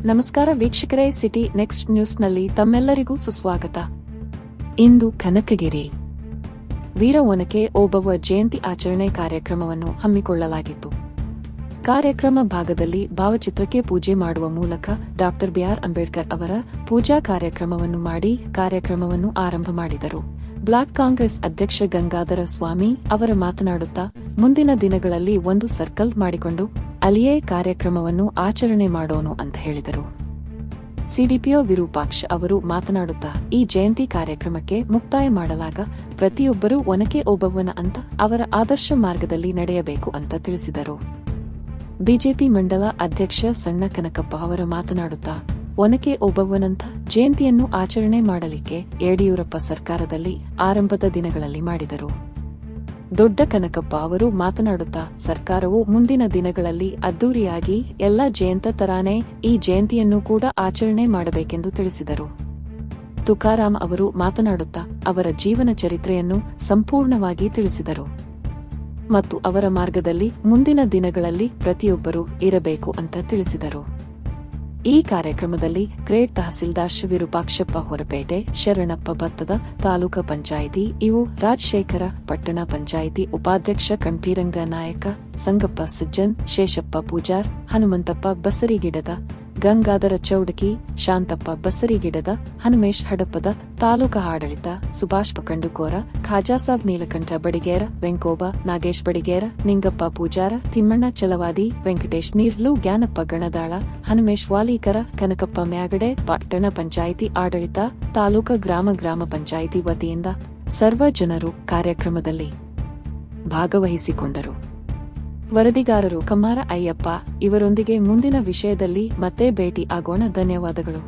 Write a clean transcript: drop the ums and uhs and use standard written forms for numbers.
ನಮಸ್ಕಾರ ವೀಕ್ಷಕರೇ, city next ನ್ಯೂಸ್ನಲ್ಲಿ ತಮ್ಮೆಲ್ಲರಿಗೂ ಸುಸ್ವಾಗತ. ಇಂದು ಕನಕಗಿರಿ ವೀರ ಒನಕೆ ಓಬವ್ವ ಜಯಂತಿ ಆಚರಣೆ ಕಾರ್ಯಕ್ರಮವನ್ನು ಹಮ್ಮಿಕೊಳ್ಳಲಾಗಿತ್ತು. ಕಾರ್ಯಕ್ರಮ ಭಾಗದಲ್ಲಿ ಭಾವಚಿತ್ರಕ್ಕೆ ಪೂಜೆ ಮಾಡುವ ಮೂಲಕ ಡಾ ಬಿ.ಆರ್. ಅಂಬೇಡ್ಕರ್ ಅವರ ಪೂಜಾ ಕಾರ್ಯಕ್ರಮವನ್ನು ಮಾಡಿ ಕಾರ್ಯಕ್ರಮವನ್ನು ಆರಂಭ ಮಾಡಿದರು. ಬ್ಲಾಕ್ ಕಾಂಗ್ರೆಸ್ ಅಧ್ಯಕ್ಷ ಗಂಗಾಧರ ಸ್ವಾಮಿ ಅವರ ಮಾತನಾಡುತ್ತಾ, ಮುಂದಿನ ದಿನಗಳಲ್ಲಿ ಒಂದು ಸರ್ಕಲ್ ಮಾಡಿಕೊಂಡು ಅಲ್ಲಿಯೇ ಕಾರ್ಯಕ್ರಮವನ್ನು ಆಚರಣೆ ಮಾಡೋಣ ಅಂತ ಹೇಳಿದರು. ಸಿಡಿಪಿಒ ವಿರೂಪಾಕ್ಷ ಅವರು ಮಾತನಾಡುತ್ತಾ, ಈ ಜಯಂತಿ ಕಾರ್ಯಕ್ರಮಕ್ಕೆ ಮುಕ್ತಾಯ ಮಾಡಲಾಗ ಪ್ರತಿಯೊಬ್ಬರೂ ಒನಕೆ ಓಬವ್ವನ ಅಂತ ಅವರ ಆದರ್ಶ ಮಾರ್ಗದಲ್ಲಿ ನಡೆಯಬೇಕು ಅಂತ ತಿಳಿಸಿದರು. ಬಿಜೆಪಿ ಮಂಡಲ ಅಧ್ಯಕ್ಷ ಸಣ್ಣ ಕನಕಪ್ಪ ಅವರ ಮಾತನಾಡುತ್ತಾ, ಒನಕೆ ಓಬವ್ವನಂಥ ಜಯಂತಿಯನ್ನು ಆಚರಣೆ ಮಾಡಲಿಕ್ಕೆ ಯಡಿಯೂರಪ್ಪ ಸರ್ಕಾರದಲ್ಲಿ ಆರಂಭದ ದಿನಗಳಲ್ಲಿ ಮಾಡಿದರು. ದೊಡ್ಡ ಕನಕಪ್ಪ ಅವರು ಮಾತನಾಡುತ್ತಾ, ಸರ್ಕಾರವು ಮುಂದಿನ ದಿನಗಳಲ್ಲಿ ಅದ್ದೂರಿಯಾಗಿ ಎಲ್ಲ ಜಯಂತ ತರಾನೇ ಈ ಜಯಂತಿಯನ್ನು ಕೂಡ ಆಚರಣೆ ಮಾಡಬೇಕೆಂದು ತಿಳಿಸಿದರು. ತುಕಾರಾಂ ಅವರು ಮಾತನಾಡುತ್ತಾ ಅವರ ಜೀವನ ಚರಿತ್ರೆಯನ್ನು ಸಂಪೂರ್ಣವಾಗಿ ತಿಳಿಸಿದರು ಮತ್ತು ಅವರ ಮಾರ್ಗದಲ್ಲಿ ಮುಂದಿನ ದಿನಗಳಲ್ಲಿ ಪ್ರತಿಯೊಬ್ಬರೂ ಇರಬೇಕು ಅಂತ ತಿಳಿಸಿದರು. ಈ ಕಾರ್ಯಕ್ರಮದಲ್ಲಿ ಗ್ರೇಟ್ ತಹಸೀಲ್ದಾರ್ ವಿರೂಪಾಕ್ಷಪ್ಪ ಹೊರಪೇಟೆ, ಶರಣಪ್ಪ ಭತ್ತದ, ತಾಲೂಕಾ ಪಂಚಾಯಿತಿ ಇವು ರಾಜಶೇಖರ, ಪಟ್ಟಣ ಪಂಚಾಯಿತಿ ಉಪಾಧ್ಯಕ್ಷ ಕಣ್ಪೀರಂಗ ನಾಯಕ, ಸಂಗಪ್ಪ ಸಜ್ಜನ್, ಶೇಷಪ್ಪ ಪೂಜಾರ್, ಹನುಮಂತಪ್ಪ ಬಸರಿಗಿಡದ, ಗಂಗಾಧರ ಚೌಡಕಿ, ಶಾಂತಪ್ಪ ಬಸರಿಗಿಡದ, ಹನುಮೇಶ್ ಹಡಪದ, ತಾಲೂಕಾ ಆಡಳಿತ, ಸುಭಾಷ್ ಪಕಂಡುಕೋರ, ಖಾಜಾಸಾಬ್ ನೀಲಕಂಠ ಬಡಿಗೇರ, ವೆಂಕೋಬ, ನಾಗೇಶ್ ಬಡಿಗೇರ, ನಿಂಗಪ್ಪ ಪೂಜಾರ, ತಿಮ್ಮಣ್ಣ ಚಲವಾದಿ, ವೆಂಕಟೇಶ್ ನೀರ್ಲು, ಜ್ಞಾನಪ್ಪ ಗಣದಾಳ, ಹನುಮೇಶ್ ವಾಲೀಕರ, ಕನಕಪ್ಪ ಮ್ಯಾಗಡೆ, ಪಟ್ಟಣ ಪಂಚಾಯಿತಿ ಆಡಳಿತ, ತಾಲೂಕಾ ಗ್ರಾಮ ಪಂಚಾಯಿತಿ ವತಿಯಿಂದ ಸರ್ವ ಜನರು ಕಾರ್ಯಕ್ರಮದಲ್ಲಿ ಭಾಗವಹಿಸಿಕೊಂಡರು. ವರದಿಗಾರರು ಕಮ್ಮಾರ ಅಯ್ಯಪ್ಪ ಇವರೊಂದಿಗೆ ಮುಂದಿನ ವಿಷಯದಲ್ಲಿ ಮತ್ತೆ ಭೇಟಿ ಆಗೋಣ. ಧನ್ಯವಾದಗಳು.